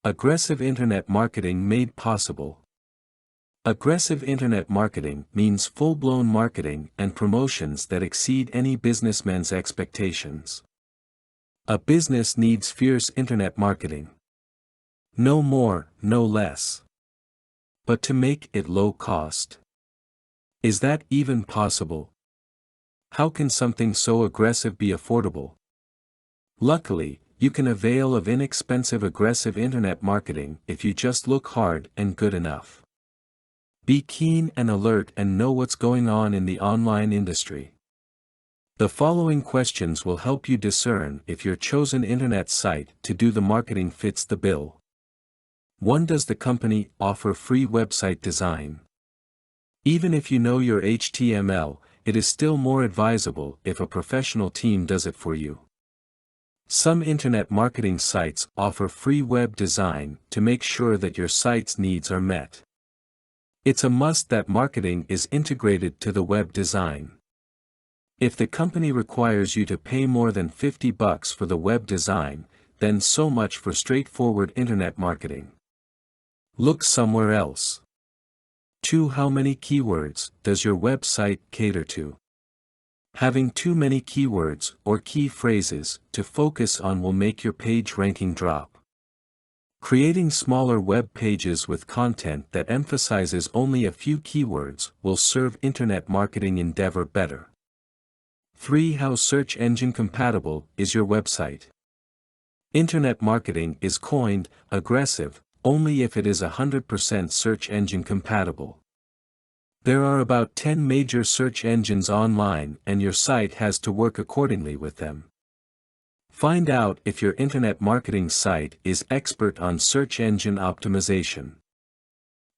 Aggressive internet marketing made possible. Aggressive internet marketing means full-blown marketing and promotions that exceed any businessman's expectations. A business needs fierce internet marketing. No more, no less. But to make it low cost. Is that even possible? How can something so aggressive be affordable? Luckily, you can avail of inexpensive aggressive internet marketing if you just look hard and good enough. Be keen and alert and know what's going on in the online industry. The following questions will help you discern if your chosen internet site to do the marketing fits the bill. 1. Does the company offer free website design? Even if you know your HTML, it is still more advisable if a professional team does it for you. Some internet marketing sites offer free web design to make sure that your site's needs are met. It's a must that marketing is integrated to the web design. If the company requires you to pay more than $50 for the web design, then so much for straightforward internet marketing. Look somewhere else. 2. How many keywords does your website cater to? Having too many keywords or key phrases to focus on will make your page ranking drop. Creating smaller web pages with content that emphasizes only a few keywords will serve internet marketing endeavor better. 3. How search engine compatible is your website? Internet marketing is coined aggressive only if it is 100% search engine compatible. There are about 10 major search engines online and your site has to work accordingly with them. Find out if your internet marketing site is expert on search engine optimization.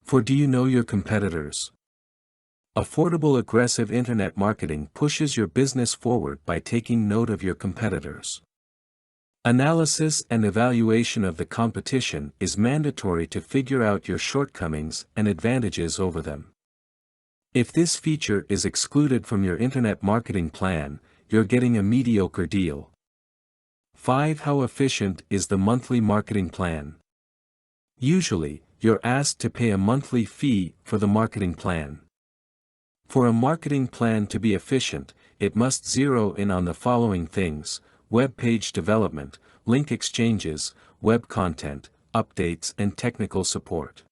4. Do you know your competitors? Affordable aggressive internet marketing pushes your business forward by taking note of your competitors. Analysis and evaluation of the competition is mandatory to figure out your shortcomings and advantages over them. If this feature is excluded from your internet marketing plan, you're getting a mediocre deal. 5. How efficient is the monthly marketing plan? Usually, you're asked to pay a monthly fee for the marketing plan. For a marketing plan to be efficient, it must zero in on the following things: web page development, link exchanges, web content, updates and technical support.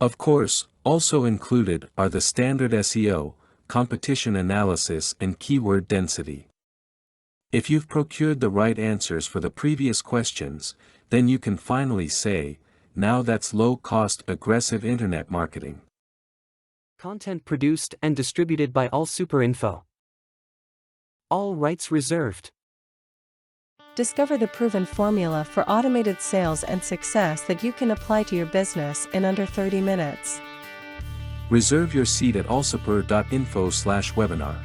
Of course, also included are the standard SEO, competition analysis and keyword density. If you've procured the right answers for the previous questions, then you can finally say, now that's low-cost aggressive internet marketing. Content produced and distributed by AllSuperInfo. All rights reserved. Discover the proven formula for automated sales and success that you can apply to your business in under 30 minutes. Reserve your seat at allsuper.info/webinar.